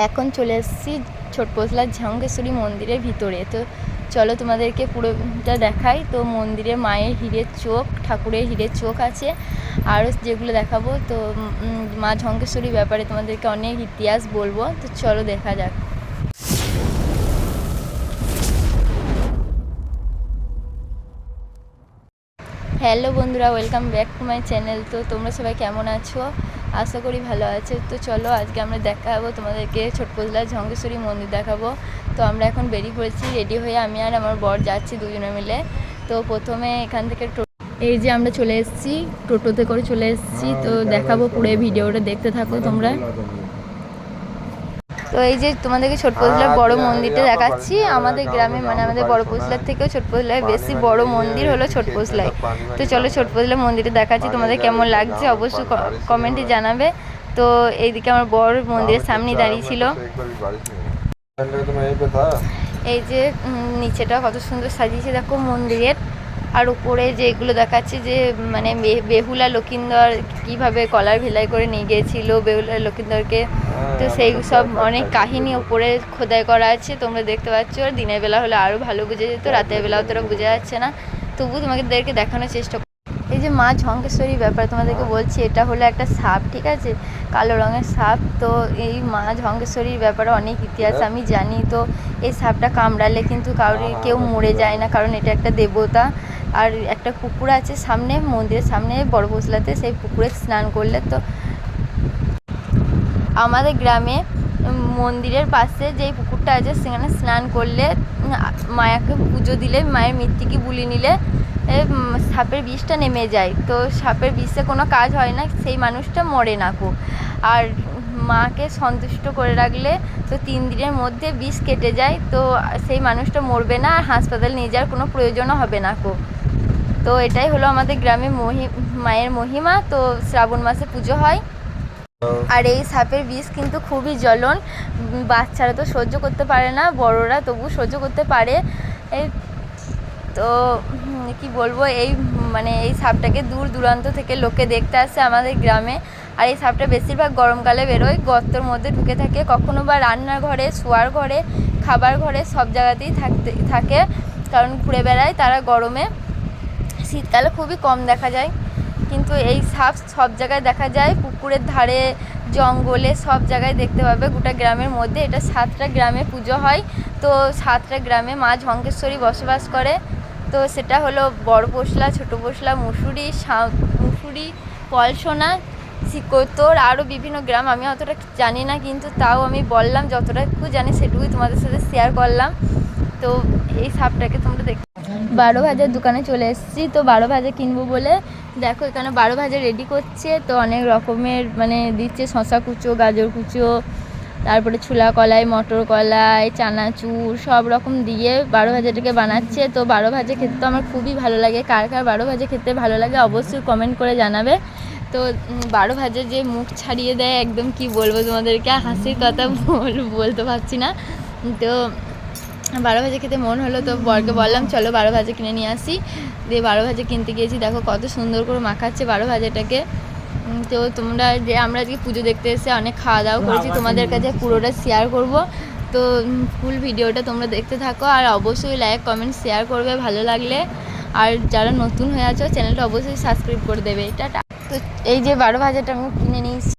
এখন চলে এসেছি ছোটপোজলার ঝামকেশ্বরী মন্দিরের ভিতরে। তো চলো তোমাদেরকে পুরোটা দেখাই। তো মন্দিরে মায়ের হীরের চোখ, ঠাকুরের হীরের চোখ আছে, আরও যেগুলো দেখাবো। তো মা ঝামকেশ্বরীর ব্যাপারে তোমাদেরকে অনেক ইতিহাস বলবো। তো চলো দেখা যাক। হ্যালো বন্ধুরা, welcome back to my channel. তো তোমরা সবাই কেমন আছো? আশা করি ভালো আছে। তো চলো আজকে আমরা দেখাবো তোমাদেরকে ছোটপোজলার ঝামকেশ্বরী মন্দির দেখাবো। তো আমরা এখন বেরিয়ে পড়েছি রেডি হয়ে, আমি আর আমার বর যাচ্ছি দুজনে মিলে। তো প্রথমে এখান থেকে এই যে আমরা চলে এসেছি, টোটোতে করে চলে এসেছি। তো দেখাবো পুরো ভিডিওটা, দেখতে থাকো তোমরা। তো এই যে তোমাদেরকে ছোটপোজলার বড় মন্দিরটা দেখাচ্ছি। আমাদের গ্রামে মানে আমাদের বড়পোজলার থেকেও ছোটপোজলায় বেশি বড় মন্দির হলো ছোটপোজলায়। তো চলো ছোটপোজলার মন্দিরটা দেখাচ্ছি, তোমাদের কেমন লাগছে অবশ্যই কমেন্টে জানাবে। তো এইদিকে আমার বড় মন্দিরের সামনে দাঁড়িয়ে ছিল। এই যে নিচেটা কত সুন্দর সাজিয়েছে দেখো মন্দিরের। আর উপরে যেগুলো দেখাচ্ছে যে মানে বেহুলা লক্ষিন্দর কীভাবে কলার ভেলাই করে নিয়ে গিয়েছিল বেহুলা লক্ষিন্দরকে। তো সেই সব অনেক কাহিনী উপরে খোদাই করা আছে, তোমরা দেখতে পাচ্ছ। আর দিনের বেলা হলে আরও ভালো বোঝা যেত, রাতের বেলা অতটা বোঝা যাচ্ছে না, তবু তোমাদেরকে দেখানোর চেষ্টা। এই যে মা ঝামকেশ্বরীর ব্যাপারে তোমাদেরকে বলছি, এটা হলো একটা সাপ, ঠিক আছে, কালো রঙের সাপ। তো এই মা ঝামকেশ্বরীর ব্যাপারে অনেক ইতিহাস আমি জানি। তো এই সাপটা কামড়ালে কিন্তু কেউ মরে যায় না, কারণ এটা একটা দেবতা। আর একটা পুকুর আছে সামনে মন্দিরের সামনে বড়পোজলাতে, সেই পুকুরে স্নান করলে তো আমাদের গ্রামে মন্দিরের পাশে যেই পুকুরটা আছে সেখানে স্নান করলে, মায়াকে পুজো দিলে, মায়ের মৃত্যুকে বুলি নিলে সাপের বিষটা নেমে যায়। তো সাপের বিষে কোনো কাজ হয় না, সেই মানুষটা মরে না কো। আর মাকে সন্তুষ্ট করে রাখলে তো 3 দিনের মধ্যে বিষ কেটে যায়, তো সেই মানুষটা মরবে না, আর হাসপাতাল নিয়ে যাওয়ার কোনো প্রয়োজনও হবে না কো। তো এটাই হলো আমাদের গ্রামে মায়ের মহিমা। তো শ্রাবণ মাসে পুজো হয়। আর এই সাপের বিষ কিন্তু খুবই জ্বলন, বাচ্চারা তো সহ্য করতে পারে না, বড়রা তবু সহ্য করতে পারে। এই তো কি বলবো, এই মানে এই সাপটাকে দূর দূরান্ত থেকে লোকে দেখতে আসে আমাদের গ্রামে। আর এই সাপটা বেশিরভাগ গরমকালে বেরোয়, গর্তের মধ্যে ঢুকে থাকে, কখনো বা রান্নার ঘরে, শোয়ার ঘরে, খাবার ঘরে, সব জায়গাতেই থাকে, কারণ ঘুরে বেড়ায় তারা গরমে। শীতকালে খুবই কম দেখা যায়, কিন্তু এই সাপ সব জায়গায় দেখা যায়, পুকুরের ধারে, জঙ্গলে, সব জায়গায় দেখতে পাবে গোটা গ্রামের মধ্যে। এটা 7টা গ্রামে পুজো হয়। তো 7টা গ্রামে মা ঝামকেশ্বরী বসবাস করে। তো সেটা হলো বড়পোজলা, ছোটোপোজলা, মুসুরি, পলসোনা, শিকোতর, আরও বিভিন্ন গ্রাম। আমি অতটা জানি না, কিন্তু তাও আমি বললাম, যতটুকু জানি সেটুকুই তোমাদের সাথে শেয়ার করলাম। তো এই সাপটাকে তোমরা দেখ 12 ভাজার দোকানে চলে এসেছি। তো 12 ভাজা কিনবো বলে দেখো এখানে 12 ভাজা রেডি করছে। তো অনেক রকমের মানে দিচ্ছে, শশা কুচো, গাজর কুচো, তারপরে ছোলা কলাই, মটর কলাই, চানাচুর, সব রকম দিয়ে 12 ভাজাটাকে বানাচ্ছে। তো 12 ভাজা খেতে তো আমার খুবই ভালো লাগে। কার কার 12 ভাজা খেতে ভালো লাগে অবশ্যই কমেন্ট করে জানাবে। তো 12 ভাজা যে মুখ ছাড়িয়ে দেয় একদম, কি বলবো তোমাদেরকে, হাসির কথা বলতে পারছি না। তো 12 ভাজা খেতে মন হলো, তো বরকে বললাম চলো 12 ভাজা কিনে নিয়ে আসি। দিয়ে 12 ভাজা কিনতে গিয়েছি, দেখো কত সুন্দর করে মাখাচ্ছে 12 ভাজাটাকে। তো তোমরা যে আমরা আজকে পুজো দেখতে এসে অনেক খাওয়া দাওয়া করেছি, তোমাদের কাছে পুরোটা শেয়ার করব। তো ফুল ভিডিওটা তোমরা দেখতে থাকো, আর অবশ্যই লাইক কমেন্ট শেয়ার করবে ভালো লাগলে। আর যারা নতুন হয়ে আছো চ্যানেলটা অবশ্যই সাবস্ক্রাইব করে দেবে। টাটা। তো এই যে 12 ভাজাটা আমি কিনে নিয়েছি।